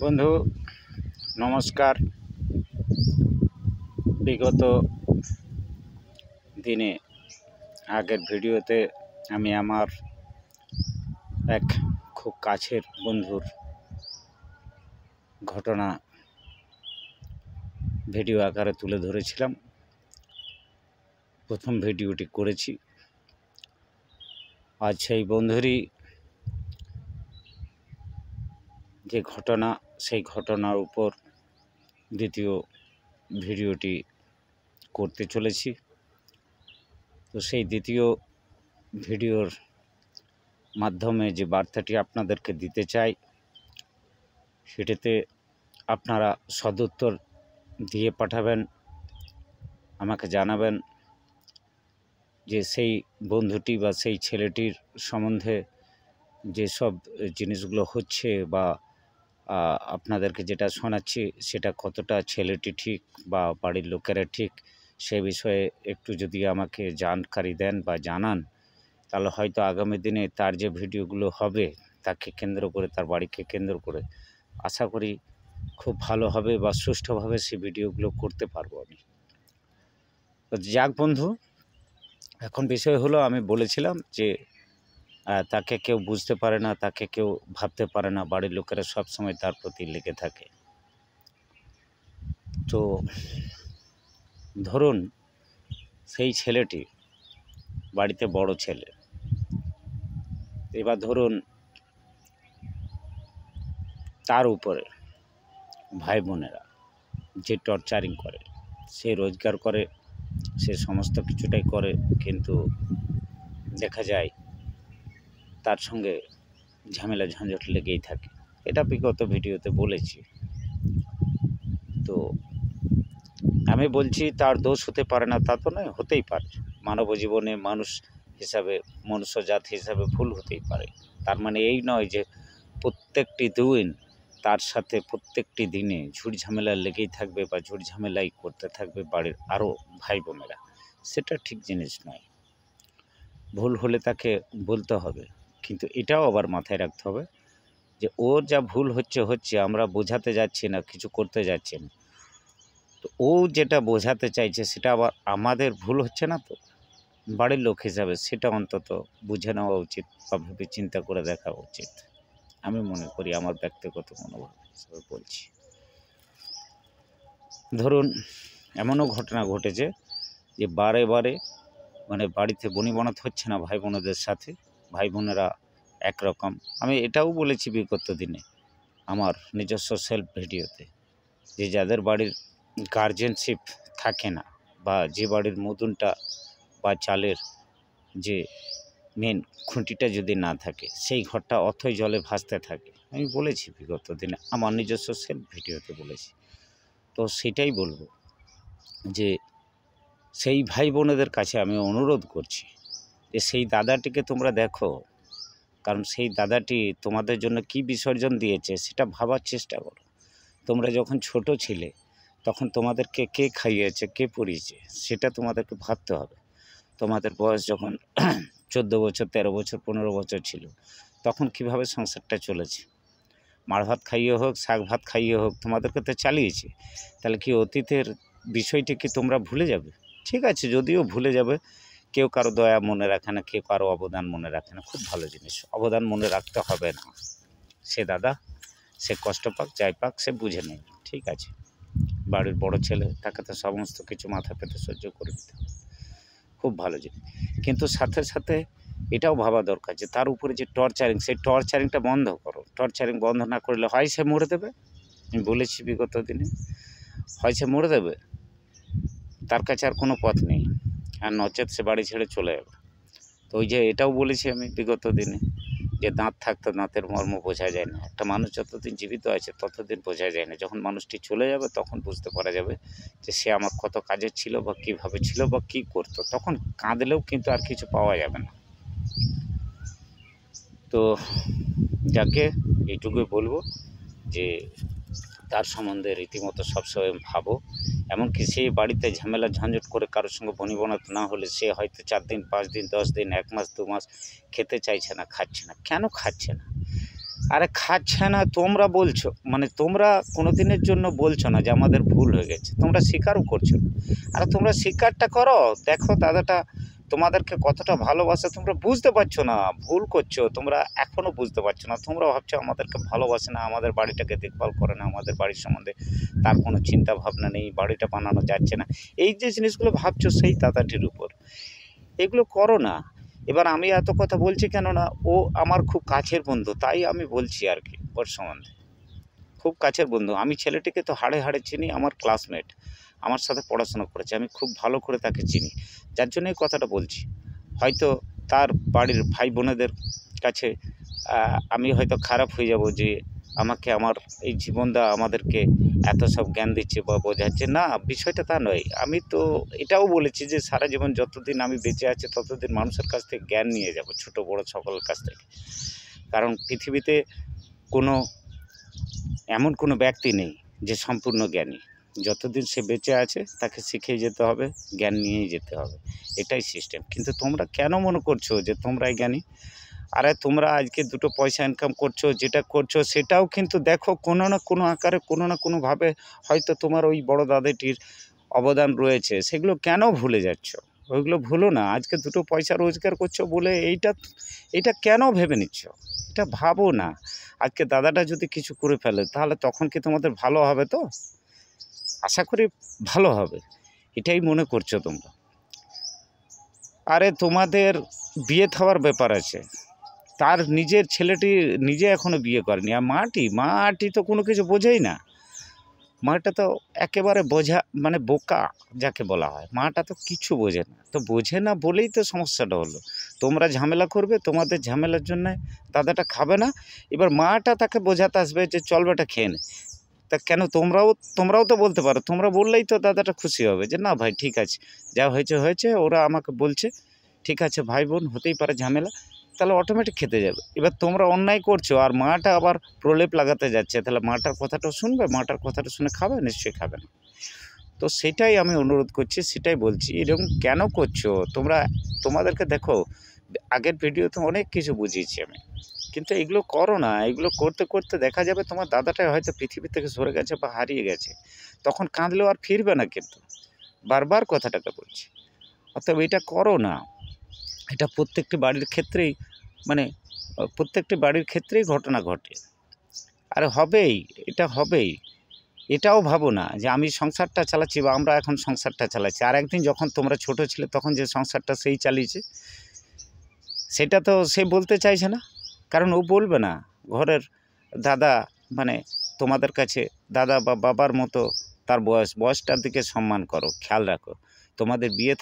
বন্ধু নমস্কার। বিগত দিনে আগের ভিডিওতে আমি আমার এক খুব কাছের বন্ধুর ঘটনা ভিডিও আকারে তুলে ধরেছিলাম। প্রথম ভিডিওটি করেছি। আজ সেই বন্ধুরই যে ঘটনা, সেই ঘটনার উপর দ্বিতীয় ভিডিওটি করতে চলেছি। তো সেই দ্বিতীয় ভিডিওর মাধ্যমে যে বার্তাটি আপনাদেরকে দিতে চাই, সেটাতে আপনারা সদুত্তর দিয়ে পাঠাবেন, আমাকে জানাবেন যে সেই বন্ধুটি বা সেই ছেলেটির সম্বন্ধে যেসব জিনিসগুলো হচ্ছে বা আপনাদেরকে যেটা শোনাচ্ছি সেটা কতটা ছেলেটি ঠিক বা বাড়ির লোকেরা ঠিক, সে বিষয়ে একটু যদি আমাকে জানকারি দেন বা জানান, তাহলে হয়তো আগামী দিনে তার যে ভিডিওগুলো হবে তাকে কেন্দ্র করে, তার বাড়িকে কেন্দ্র করে আশা করি খুব ভালো হবে বা সুষ্ঠুভাবে সেই ভিডিওগুলো করতে পারবো আমি। তো যাক বন্ধু, এখন বিষয় হলো, আমি বলেছিলাম যে তাকে কেউ বুঝতে পারে না, তাকে কেউ ভাবতে পারে না, বাড়ির লোকেরা সবসময় তার প্রতি লেগে থাকে। তো ধরুন সেই ছেলেটি বাড়িতে বড় ছেলে, এবার ধরুন তার উপরে ভাই বোনেরা যে টর্চারিং করে, সে রোজগার করে, সে সমস্ত কিছুটাই করে, কিন্তু দেখা যায় তার সঙ্গে ঝামেলা ঝঞ্ঝট লেগেই থাকে। এটা বিগত ভিডিওতে বলেছি। তো আমি বলছি তার দোষ হতে পারে না তা তো নয়, হতেই পারে। মানব জীবনে মানুষ হিসাবে, মনুষ্য জাত হিসাবে ভুল হতেই পারে। তার মানে এই নয় যে প্রত্যেকটি দিন তার সাথে প্রত্যেকটি দিনে ঝুট ঝামেলা লেগেই থাকবে বা ঝুট ঝামেলাই করতে থাকবে বাড়ির আরও ভাই বোনেরা। সেটা ঠিক জিনিস নয়। ভুল হলে তাকে বলতে হবে, কিন্তু এটাও আবার মাথায় রাখতে হবে যে ওর যা ভুল হচ্ছে, আমরা বোঝাতে যাচ্ছি না, কিছু করতে যাচ্ছি না। তো ও যেটা বোঝাতে চাইছে সেটা আবার আমাদের ভুল হচ্ছে না, তো বাড়ির লোক হিসাবে সেটা অন্তত বুঝে নেওয়া উচিত বা ভেবে চিন্তা করে দেখা উচিত। আমি মনে করি, আমার ব্যক্তিগত মনোভাব হিসেবে বলছি। ধরুন এমনও ঘটনা ঘটেছে যে বারে বারে মানে বাড়িতে বনিবনাত হচ্ছে না ভাই বোনেদের সাথে, ভাই বোনেরা একরকম। আমি এটাও বলেছি বিগত দিনে আমার নিজস্ব সেলফ ভিডিওতে, যে যাদের বাড়ির গার্জেনশিপ থাকে না বা যে বাড়ির মদুনটা বা চালের যে মেন খুঁটিটা যদি না থাকে, সেই ঘরটা অথই জলে ভাসতে থাকে। আমি বলেছি বিগত দিনে আমার নিজস্ব সেলফ ভিডিওতে বলেছি। তো সেটাই বলবো যে সেই ভাই বোনেদের কাছে আমি অনুরোধ করছি যে সেই দাদাটিকে তোমরা দেখো, কারণ সেই দাদাটি তোমাদের জন্য কি বিসর্জন দিয়েছে সেটা ভাবার চেষ্টা করো। তোমরা যখন ছোট ছিলে তখন তোমাদেরকে কে খাইয়েছে, কে পড়িয়েছে, সেটা তোমাদেরকে ভাবতে হবে। তোমাদের বয়স যখন 14 বছর, 13 বছর, 15 বছর ছিল, তখন কিভাবে সংসারটা চলেছে। মার ভাত খাইয়ে হোক, শাক ভাত খাইয়ে হোক, তোমাদেরকে তো চালিয়েছে। তাহলে কি অতীতের বিষয়টি কি তোমরা ভুলে যাবে? ঠিক আছে, যদিও ভুলে যাবে, কেউ কারো দয়া মনে রাখে না, কেউ কারো অবদান মনে রাখে না, খুব ভালো জিনিস। অবদান মনে রাখতে হবে না। সে দাদা, সে কষ্ট পাক, যাই পাক, সে বুঝে নেবে, ঠিক আছে। বাড়ির বড় ছেলে, তাকে তো সমস্ত কিছু মাথা পেতে সহ্য করে নিতে হবে, খুব ভালো জিনিস। কিন্তু সাথে সাথে এটাও ভাবা দরকার যে তার উপরে যে টর্চারিং, সেই টর্চারিংটা বন্ধ করো। টর্চারিং বন্ধ না করলে হয় সে মরে দেবে, আমি বলেছি বিগত দিনে, হয় সে মরে দেবে, তার কাছে আর কোনো পথ নেই, আর নচেত সে বাড়ি ছেড়ে চলে যাবে। তো ওই যে এটাও বলেছি আমি বিগত দিনে, যে দাঁত থাকতে দাঁতের মর্ম বোঝা যায় না। একটা মানুষ যতদিন জীবিত আছে ততদিন বোঝা যায় না, যখন মানুষটি চলে যাবে তখন বুঝতে পারা যাবে যে সে আমার কত কাজের ছিল বা কীভাবে ছিল বা কী করতো। তখন কাঁদলেও কিন্তু আর কিছু পাওয়া যাবে না। তো যাকে এইটুকুই বলবো যে তার সম্বন্ধে রীতিমতো সবসময় ভাবো। এমনকি সেই বাড়িতে ঝামেলা ঝঞ্ঝট করে কারোর সঙ্গে বনিবনাত না হলে সে হয়তো 4 দিন, 5 দিন, 10 দিন, 1 মাস, 2 মাস খেতে চাইছে না, খাচ্ছে না। কেন খাচ্ছে না? আরে খাচ্ছে না তোমরা বলছো, মানে তোমরা কোনো দিনের জন্য বলছো না যে আমাদের ভুল হয়ে গেছে, তোমরা স্বীকারও করছো না। আরে তোমরা স্বীকারটা করো, দেখো দাদাটা তোমাদেরকে কতটা ভালোবাসে, তোমরা বুঝতে পারছো না, ভুল করছো, তোমরা এখনও বুঝতে পারছো না। তোমরা ভাবছো আমাদেরকে ভালোবাসে না, আমাদের বাড়িটাকে দেখভাল করে না, আমাদের বাড়ির সম্বন্ধে তার কোনো চিন্তা ভাবনা নেই, বাড়িটা বানানো যাচ্ছে না, এই যে জিনিসগুলো ভাবছো সেই দাদাটির উপর, এগুলো করো না। এবার আমি এত কথা বলছি কেননা ও আমার খুব কাছের বন্ধু, তাই আমি বলছি আর কি ওর সম্বন্ধে। খুব কাছের বন্ধু, আমি ছেলেটিকে তো হাড়ে হাড়ে চিনি, আমার ক্লাসমেট, আমার সাথে পড়াশোনা করেছে, আমি খুব ভালো করে তাকে চিনি, যার জন্য এই কথাটা বলছি। হয়তো তার বাড়ির ভাই বোনেদের কাছে আমি হয়তো খারাপ হয়ে যাব যে আমাকে আমার এই জীবনদা আমাদেরকে এত সব জ্ঞান দিচ্ছে বা বোঝাচ্ছে, না বিষয়টা তা নয়। আমি তো এটাও বলেছি যে সারা জীবন যতদিন আমি বেঁচে আছি ততদিন মানুষের কাছ থেকে জ্ঞান নিয়ে যাব, ছোট বড় সকলের কাছ থেকে। কারণ পৃথিবীতে কোনো এমন কোনো ব্যক্তি নেই যে সম্পূর্ণ জ্ঞানী, যতদিন সে বেঁচে আছে তাকে শিখেই যেতে হবে, জ্ঞান নিয়েই যেতে হবে, এটাই সিস্টেম। কিন্তু তোমরা কেন মনে করছো যে তোমরাই জ্ঞানী? আরে তোমরা আজকে দুটো পয়সা ইনকাম করছো, যেটা করছো সেটাও কিন্তু দেখো কোনো না কোনো আকারে কোনো না কোনোভাবে হয়তো তোমার ওই বড় দাদাটির অবদান রয়েছে, সেগুলো কেন ভুলে যাচ্ছ? ওইগুলো ভুলো না। আজকে দুটো পয়সা রোজগার করছো বলে এইটা কেন ভেবে নিচ্ছ? এটা ভাবো না। আজকে দাদাটা যদি কিছু করে ফেলে তাহলে তখন কি তোমাদের ভালো হবে? তো আশা করি ভালো হবে, এটাই মনে করছো তোমরা। আরে তোমাদের বিয়ে থাওয়ার ব্যাপার আছে, তার নিজের ছেলেটি নিজে এখনও বিয়ে করেনি, আর মাটি তো কোনো কিছু বোঝেই না। মাটা তো একেবারে মানে বোকা যাকে বলা হয়, মাটা তো কিছু বোঝে না, তো বোঝে না বলেই তো সমস্যাটা হলো। তোমরা ঝামেলা করবে, তোমাদের ঝামেলার জন্য দাদাটা খাবে না, এবার মাটা তাকে বোঝাতে আসবে যে চল বেটা খেয়ে নে। তা কেন তোমরাও তো বলতে পারো, তোমরা বললেই তো দাদাটা খুশি হবে যে না ভাই ঠিক আছে, যা হয়েছে হয়েছে, ওরা আমাকে বলছে ঠিক আছে, ভাই বোন হতেই পারে ঝামেলা, তাহলে অটোমেটিক খেতে যাবে। এবার তোমরা অন্যায় করছো আর মাটা আবার প্রলেপ লাগাতে যাচ্ছে, তাহলে মাটার কথাটা শুনবে? মাটার কথাটা শুনে খাবে? নিশ্চয়ই খাবে না। তো সেটাই আমি অনুরোধ করছি, সেটাই বলছি, এরকম কেন করছো তোমরা? তোমাদেরকে দেখো আগের ভিডিওতে অনেক কিছু বুঝিয়েছি আমি, কিন্তু এগুলো করো না। এগুলো করতে করতে দেখা যাবে তোমার দাদাটা হয়তো পৃথিবী থেকে সরে গেছে বা হারিয়ে গেছে, তখন কাঁদলেও আর ফিরবে না। কিন্তু বারবার কথাটাকে বলছি, অতএব এটা করো না। এটা প্রত্যেকটি বাড়ির ক্ষেত্রেই, মানে প্রত্যেকটি বাড়ির ক্ষেত্রেই ঘটনা ঘটে। আরে হবেই, এটা হবেই। এটাও ভাবো না যে আমি সংসারটা চালাচ্ছি বা আমরা এখন সংসারটা চালাচ্ছি, আর একদিন যখন তোমরা ছোট ছিলে তখন যে সংসারটা সেই চালিয়েছে, সেটা তো সে বলতে চাইছে না, কারণ ও বলবে না। ঘরের দাদা, মানে তোমাদের কাছে দাদা বা বাবার মতো তার বয়সটার দিকে সম্মান করো, খেয়াল রাখো। তোমাদের বিয়ে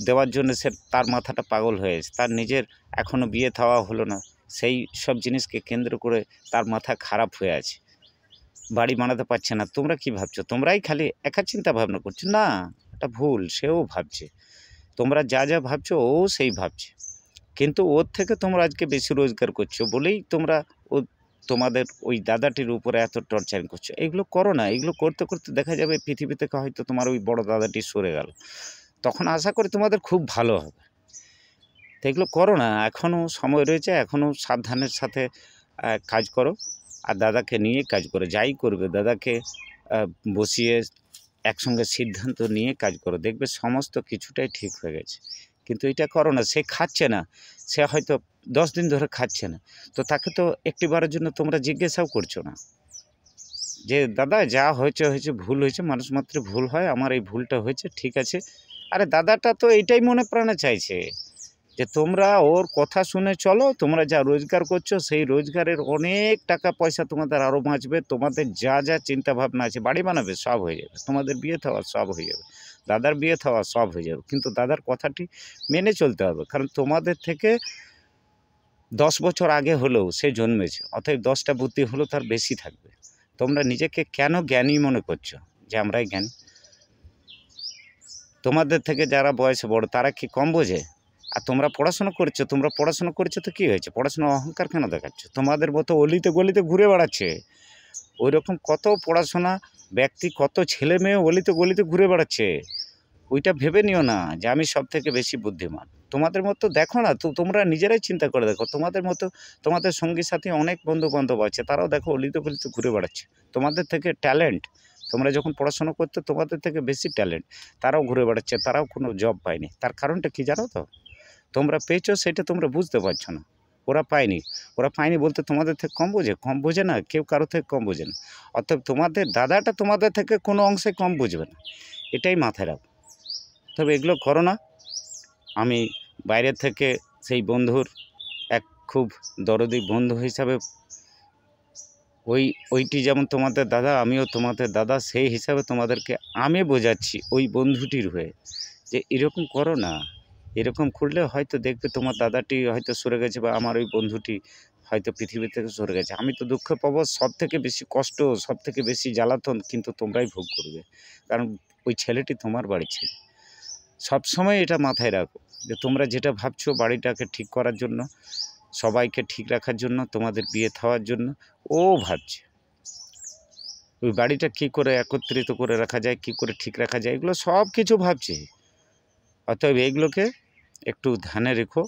দেওয়ার জন্য সে তার মাথাটা পাগল হয়েছে, তার নিজের এখনও বিয়ে থাওয়া হলো না, সেই সব জিনিসকে কেন্দ্র করে তার মাথা খারাপ হয়ে আছে, বাড়ি বানাতে পারছে না। তোমরা কি ভাবছো? তোমরাই খালি একা চিন্তা ভাবনা করছো? না, এটা ভুল, সেও ভাবছে। তোমরা যা যা ভাবছো ও সেই ভাবছে, কিন্তু ওর থেকে তোমরা আজকে বেশি রোজগার করছো বলেই তোমরা তোমাদের ওই দাদাটির উপরে এত টর্চারিং করছো। এগুলো করো না। এগুলো করতে করতে দেখা যাবে পৃথিবী থেকে হয়তো তোমার ওই বড় দাদাটি সরে গেল, তখন আশা করি তোমাদের খুব ভালো হবে। তো এগুলো করো না, এখনও সময় রয়েছে, এখনও সাবধানের সাথে কাজ করো, আর দাদাকে নিয়ে কাজ করো। যাই করবে দাদাকে বসিয়ে একসঙ্গে সিদ্ধান্ত নিয়ে কাজ করো, দেখবে সমস্ত কিছুটাই ঠিক হয়ে গেছে। কিন্তু এটা করো না। সে খাচ্ছে না, সে হয়তো 10 দিন ধরে খাচ্ছে না, তো তাকে তো একটিবারের জন্য তোমরা জিজ্ঞাসাও করছো না যে দাদা যা হয়েছে হয়েছে, ভুল হয়েছে, মানুষ মাত্র ভুল হয়, আমার এই ভুলটা হয়েছে, ঠিক আছে। আরে দাদাটা তো এইটাই মনে প্রাণে চাইছে যে তোমরা ওর কথা শুনে চলো, তোমরা যা রোজগার করছো সেই রোজগারের অনেক টাকা পয়সা তোমাদের আরও বাঁচবে, তোমাদের যা যা চিন্তা ভাবনা আছে, বাড়ি বানাবে সব হয়ে যাবে, তোমাদের বিয়ে থাওয়া সব হয়ে যাবে, দাদার বিয়ে থাওয়া সব হয়ে যাবে। কিন্তু দাদার কথাটি মেনে চলতে হবে, কারণ তোমাদের থেকে 10 বছর আগে হলেও সে জন্মেছে, অতএব 10টা বুদ্ধি হলেও তার বেশি থাকবে। তোমরা নিজেকে কেন জ্ঞানী মনে করছো যে আমরাই জ্ঞানী? তোমাদের থেকে যারা বয়সে বড় তারা কি কম বোঝে? আর তোমরা পড়াশোনা করেছো তো কী হয়েছে? পড়াশোনা অহংকার কেন দেখাচ্ছ? তোমাদের মতো অলিতে গলিতে ঘুরে বেড়াচ্ছে, ওই রকম কত পড়াশোনা ব্যক্তি, কত ছেলে মেয়ে অলিতে গলিতে ঘুরে বেড়াচ্ছে। ওইটা ভেবে নিও না যে আমি সব থেকে বেশি বুদ্ধিমান। তোমাদের মতো দেখো না, তো তোমরা নিজেরাই চিন্তা করে দেখো, তোমাদের মতো তোমাদের সঙ্গী সাথী অনেক বন্ধু-বান্ধব আছে, তারাও দেখো অলিতে গলিতে ঘুরে বেড়াচ্ছে। তোমাদের থেকে ট্যালেন্ট, তোমরা যখন পড়াশোনা করতে তোমাদের থেকে বেশি ট্যালেন্ট, তারাও ঘুরে বেড়াচ্ছে, তারাও কোনো জব পায়নি। তার কারণটা কী জানো তো? তোমরা পেয়েছো সেটা তোমরা বুঝতে পারছো না। ওরা পায়নি, ওরা পায়নি বলতে তোমাদের থেকে কম বোঝে? কম বোঝে না, কেউ কারো থেকে কম বোঝে না। অতএব তোমাদের দাদাটা তোমাদের থেকে কোনো অংশে কম বুঝবে না, এটাই মাথায় রাখো। তবে এগুলো করো না। আমি বাইরের থেকে সেই বন্ধুর এক খুব দরদি বন্ধু হিসাবে, ওইটি যেমন তোমাদের দাদা, আমিও তোমাদের দাদা, সেই হিসাবে তোমাদেরকে আমি বোঝাচ্ছি ওই বন্ধুটির হয়ে, যে এরকম করো না। এরকম করলে হয়তো দেখবে তোমার দাদাটি হয়তো সরে গেছে, বা আমার ওই বন্ধুটি হয়তো পৃথিবী থেকে সরে গেছে। আমি তো দুঃখ পাবো, সবথেকে বেশি কষ্ট, সবথেকে বেশি জ্বালাতন কিন্তু তোমরাই ভোগ করবে, কারণ ওই ছেলেটি তোমার বাড়ির ছেলে। সবসময় এটা মাথায় রাখো যে তোমরা যেটা ভাবছো বাড়িটাকে ঠিক করার জন্য, সবাইকে ঠিক রাখার জন্য, তোমাদের বিয়ে থাওয়ার জন্য, ও ভাবছে ওই বাড়িটা কী করে একত্রিত করে রাখা যায়, কী করে ঠিক রাখা যায়, এগুলো সব কিছু ভাবছে। অতএব এইগুলোকে একটু ধ্যানে রেখো।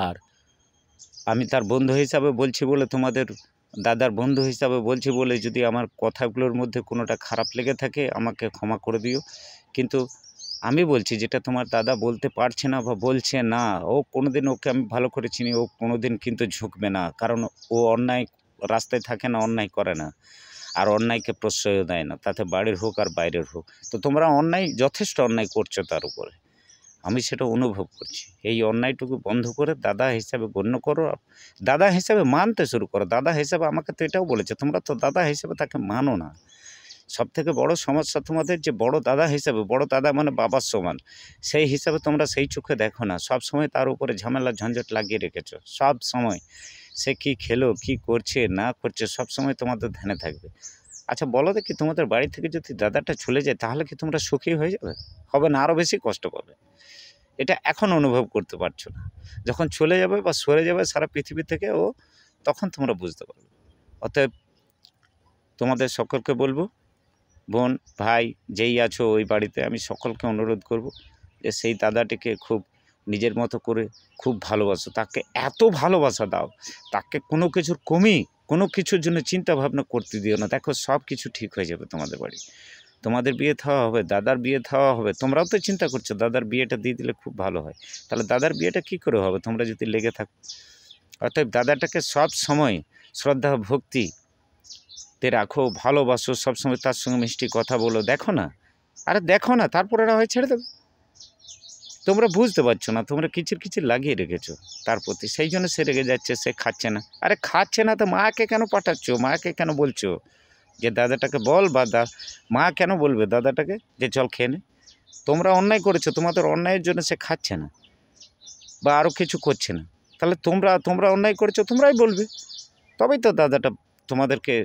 আর আমি তার বন্ধু হিসাবে বলছি বলে, তোমাদের দাদার বন্ধু হিসাবে বলছি বলে, যদি আমার কথাগুলোর মধ্যে কোনোটা খারাপ লেগে থাকে আমাকে ক্ষমা করে দিও। কিন্তু আমি বলছি যেটা তোমার দাদা বলতে পারছে না বা বলছে না, ও কোনোদিন, ওকে আমি ভালো করে চিনি, ও কোনোদিন কিন্তু ঝুঁকবে না, কারণ ও অন্যায় রাস্তায় থাকে না, অন্যায় করে না, আর অন্যায়কে প্রশ্রয়ও দেয় না, তাতে বাড়ির হোক আর বাইরের হোক। তো তোমরা অন্যায়, যথেষ্ট অন্যায় করছো তার উপরে, আমি সেটা অনুভব করছি। এই অন্যায়টুকু বন্ধ করে দাদা হিসাবে গণ্য করো, দাদা হিসাবে মানতে শুরু করো। দাদা হিসাবে, আমাকে তো এটাও বলেছে, তোমরা তো দাদা হিসাবে তাকে মানো না। সবথেকে বড় সমস্যা তোমাদের, যে বড় দাদা হিসাবে, বড় দাদা মানে বাবার সমান, সেই হিসাবে তোমরা সেই চোখে দেখো না। সব সময় তার উপরে ঝামেলা ঝঞ্ঝট লাগিয়ে রেখেছো, সব সময়। সে কী খেলো, কী করছে না করছে, সব সময় তোমাদের ধ্যানে থাকবে। আচ্ছা বলো দেখি, তোমাদের বাড়ি থেকে যদি দাদাটা চলে যায়, তাহলে কি তোমরা সুখী হয়ে যাবে? হবে না, আরও বেশি কষ্ট পাবে। এটা এখন অনুভব করতে পারছো না, যখন চলে যাবে বা সরে যাবে সারা পৃথিবী থেকে ও, তখন তোমরা বুঝতে পারবে। অতএব তোমাদের সকলকে বলবো, বোন ভাই যেই আছো ওই বাড়িতে, আমি সকলকে অনুরোধ করব যে সেই দাদাটিকে খুব নিজের মতো করে খুব ভালোবাসো, তাকে এত ভালোবাসা দাও, তাকে কোনো কিছুর কমি, কোনো কিছুর জন্য চিন্তা ভাবনা করতে দিও না। দেখো সব কিছু ঠিক হয়ে যাবে তোমাদের বাড়ি, তোমাদের বিয়ে থাওয়া হবে, দাদার বিয়ে থাওয়া হবে। তোমরাও তো চিন্তা করছো দাদার বিয়েটা দিয়ে দিলে খুব ভালো হয়, তাহলে দাদার বিয়েটা কী করে হবে তোমরা যদি লেগে থাকো? অতএব দাদাটাকে সব সময় শ্রদ্ধা ভক্তিতে রাখো, ভালোবাসো, সবসময় তার সঙ্গে মিষ্টি কথা বলো। দেখো না, আরে দেখো না, তারপরে না হয় ছেড়ে দেবে। তোমরা বুঝতে পারছো না, তোমরা কিচির কিচির লাগিয়ে রেখেছো তার প্রতি, সেই জন্য সে রেগে যাচ্ছে, সে খাচ্ছে না। আরে খাচ্ছে না তো মাকে কেন পাঠাচ্ছ, মাকে কেন বলছো যে দাদাটাকে বল, বা মা কেন বলবে দাদাটাকে যে চল খেয়ে নে? তোমরা অন্যায় করেছো, তোমাদের অন্যায়ের জন্য সে খাচ্ছে না বা আরও কিছু করছে না, তাহলে তোমরা অন্যায় করেছো, তোমরাই বলবে। তবেই তো দাদাটা তোমাদেরকে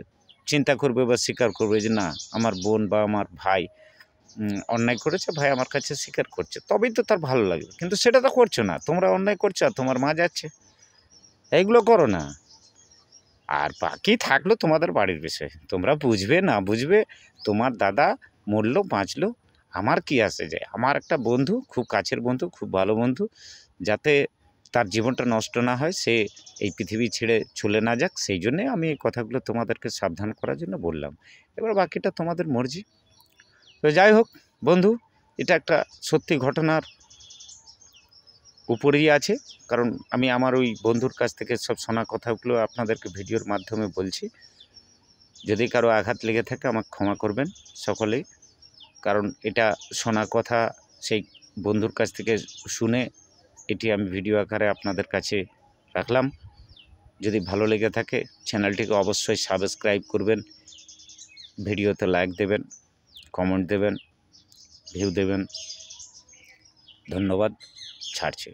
চিন্তা করবে বা স্বীকার করবে যে না, আমার বোন বা আমার ভাই অন্যায় করেছে, ভাই আমার কাছে স্বীকার করছে, তবেই তো তার ভালো লাগবে। কিন্তু সেটা তো করছো না, তোমরা অন্যায় করছো আর তোমার মা যাচ্ছে। এইগুলো করো না। আর বাকি থাকলো তোমাদের বাড়ির বিষয়, তোমরা বুঝবে না বুঝবে, তোমার দাদা মরলো বাঁচলো, আমার কি আসে যায়? আমার একটা বন্ধু, খুব কাছের বন্ধু, খুব ভালো বন্ধু, যাতে তার জীবনটা নষ্ট না হয়, সে এই পৃথিবী ছেড়ে চলে না যাক, সেই জন্যে আমি এই কথাগুলো তোমাদেরকে সাবধান করার জন্য বললাম। এবার বাকিটা তোমাদের মর্জি। তো যাই হোক বন্ধু, এটা একটা সত্যি ঘটনার উপরেই আছে, কারণ আমি আমার ওই বন্ধুর কাছ থেকে সব শোনা কথাগুলো আপনাদেরকে ভিডিওর মাধ্যমে বলছি। যদি কারো আঘাত লেগে থাকে আমাকে ক্ষমা করবেন সকলেই, কারণ এটা শোনা কথা, সেই বন্ধুর কাছ থেকে শুনে এটি আমি ভিডিও আকারে আপনাদের কাছে রাখলাম। যদি ভালো লেগে থাকে চ্যানেলটিকে অবশ্যই সাবস্ক্রাইব করবেন, ভিডিওতে লাইক দেবেন, কমেন্ট দেবেন, ভিউ দেবেন। ধন্যবাদ, ছাড়ছি।